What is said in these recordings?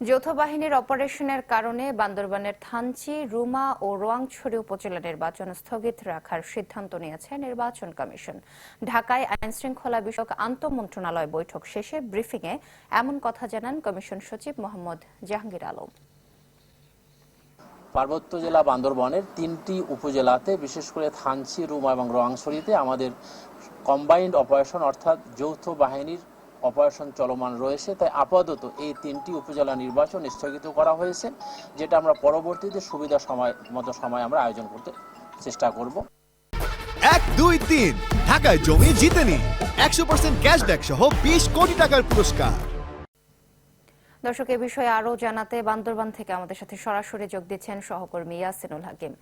যৌথ বাহিনীর অপারেশনের কারণে বান্দরবানের থানচি, রুমা ও রোয়াংছড়ি উপজেলা নির্বাচন স্থগিত রাখার সিদ্ধান্ত নিয়েছে নির্বাচন কমিশন। ঢাকায় আইনশৃঙ্খলা বিষয়ক আন্তঃমন্ত্রণালয় বৈঠক শেষে ব্রিফিংয়ে এমন কথা জানান কমিশন সচিব মোহাম্মদ জাহাঙ্গীর আলম। পার্বত্য জেলা বান্দরবানের ৩টি উপজেলাতে, বিশেষ করে থানচি, রুমা এবং রোয়াংছড়িতে আমাদের কম্বাইন্ড অপারেশন অর্থাৎ যৌথ বাহিনীর অপারেশন চলমান রয়েছে। তাই আপাতত এই 3টি উপজেলা নির্বাচন স্থগিত করা হয়েছে, যেটা আমরা পরবর্তীতে সুবিধা সময় আমরা আয়োজন করতে চেষ্টা করব। 1, 2, 3 ঢাকায় জমি জিতে নিন 100% ক্যাশব্যাক সহ 20 কোটি টাকার পুরস্কার। দর্শক, এ বিষয়ে আরো জানাতে বান্দরবান থেকে আমাদের সাথে সরাসরি যোগ দিচ্ছেন সহকর্মী ইয়াসিনুল হাকিম।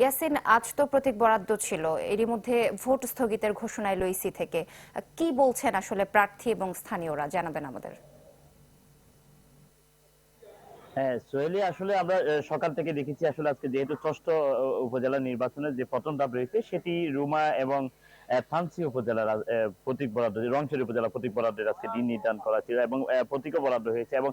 ইয়াসিন, আজ তো প্রতীক বরাদ্দ ছিল, এরই মধ্যে ভোট স্থগিতের ঘোষণা এলো ইসি থেকে। কি বলছেন আসলে প্রার্থী এবং স্থানীয়রা, জানাবেন আমাদের। হ্যাঁ সোহেলি, আসলে আমরা সকাল থেকে দেখেছি আসলে আজকে যেহেতু ষষ্ঠ উপজেলা নির্বাচনের যে প্রথম ধাপ রয়েছে সেটি রুমা এবং থানচি উপজেলার প্রতীক বরাদ্দ, রংছড়ি উপজেলা প্রতীক বরাদ্দের আজকে দিন নির্ধারণ করা ছিল এবং প্রতীকও বরাদ্দ হয়েছে এবং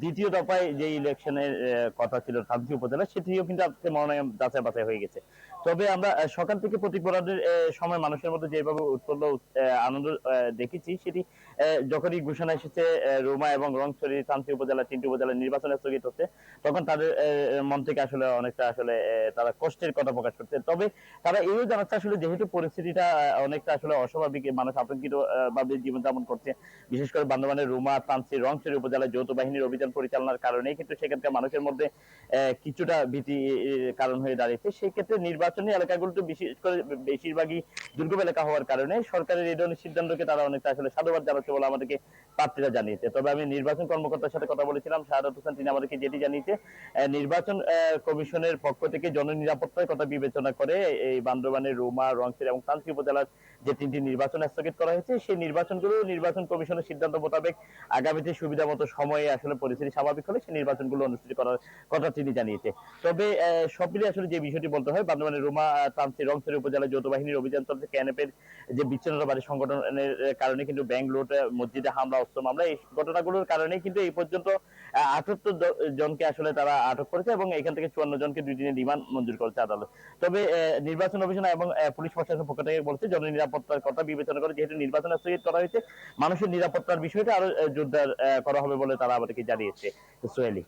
দ্বিতীয় দফায় যে ইলেকশনের কথা ছিল থানচি উপজেলা, সেটিও কিন্তু আজকে মনোনয়ন যাচাই বাছাই হয়ে গেছে। তবে আমরা সকাল থেকে প্রতীক বরাদ্দের সময় মানুষের মধ্যে যেভাবে উৎফুল্ল আনন্দ দেখেছি, সেটি যখনই ঘোষণা এসেছে রুমা এবং রংছড়ি থানচি উপজেলা 3টি উপজেলা নির্বাচন স্থগিত হচ্ছে, তখন তাদের মন থেকে আসলে অনেকটা আসলে তারা কষ্টের কথা প্রকাশ করছে। তবে তারা এও জানাচ্ছে আসলে যেহেতু পরিস্থিতিটা অনেকটা আসলে অস্বাভাবিক, মানুষ আতঙ্কিত ভাবে জীবনযাপন করছে, বিশেষ করে বান্দরবানের রুমা, থানচি, রংছড়ি উপজেলায় যৌথ বাহিনীর অভিযান পরিচালনার কারণে কিন্তু সেখানকার মানুষের মধ্যে কিছুটা ভীতি কারণ হয়ে দাঁড়িয়েছে। সেই ক্ষেত্রে নির্বাচনী এলাকাগুলোতে বিশেষ করে বেশিরভাগই দুর্গম এলাকা হওয়ার কারণে সরকারের এই ধরনের সিদ্ধান্তকে তারা অনেকটা আসলে সাধুবাদ জানাচ্ছে বলে আমাদেরকে প্রার্থীরা জানিয়েছে। তবে আমি নির্বাচন কর্মকর্তার সাথে কথা বলেছিলাম, শাহাদাত হোসেন, তিনি আমাদেরকে যেটি জানিয়েছে, নির্বাচন কমিশনের পক্ষ থেকে জননিরাপত্তার কথা বিবেচনা করে এই বান্দরবানের রুমা, রংছড়ি এবং থানচি উপজেলার যে 3টি নির্বাচন স্থগিত করা হয়েছে, সেই নির্বাচনগুলো নির্বাচন কমিশনের সিদ্ধান্ত মোতাবেক আগামীতে সুবিধা মতো সময়ে আসলে পরিস্থিতি স্বাভাবিক হলে সেই নির্বাচনগুলো অনুষ্ঠিত করার কথা তিনি জানিয়েছে। তবে সব মিলিয়ে আসলে যে বিষয়টি বলতে হয়, বান্দরবানের রুমা, থানচি, রংছড়ি উপজেলায় যৌথ বাহিনীর অভিযান চলছে। ক্যানেপের যে বিচ্ছিন্নতাবাদী সংগঠনের কারণে কিন্তু ব্যাংক লুট, মসজিদে হামলা, অস্ত্র মামলা, এই ঘটনাগুলোর কারণে কিন্তু এই পর্যন্ত 78 জনকে আসলে তারা আটক করেছে এবং এখান থেকে 54 জনকে 2 দিনের রিমান্ড মঞ্জুর করেছে আদালত। তবে নির্বাচন কমিশন এবং পুলিশ প্রশাসনের পক্ষ থেকে বলছে জননিরাপত্তার কথা বিবেচনা করে যেহেতু নির্বাচন স্থগিত করা হয়েছে, মানুষের নিরাপত্তার বিষয়টা আরো জোরদার করা হবে বলে তারা আমাদেরকে জানিয়েছে। সোহেলি।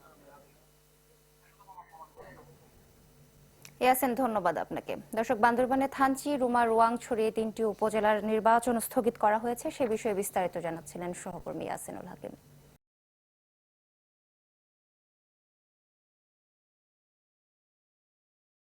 ইয়াসিন, ধন্যবাদ আপনাকে। দর্শক, বান্দরবানে থানচি, রুমা, রোয়াংছড়ি 3টি উপজেলার নির্বাচন স্থগিত করা হয়েছে, সে বিষয়ে বিস্তারিত জানাচ্ছিলেন সহকর্মী ইয়াসিনুল হাকিম।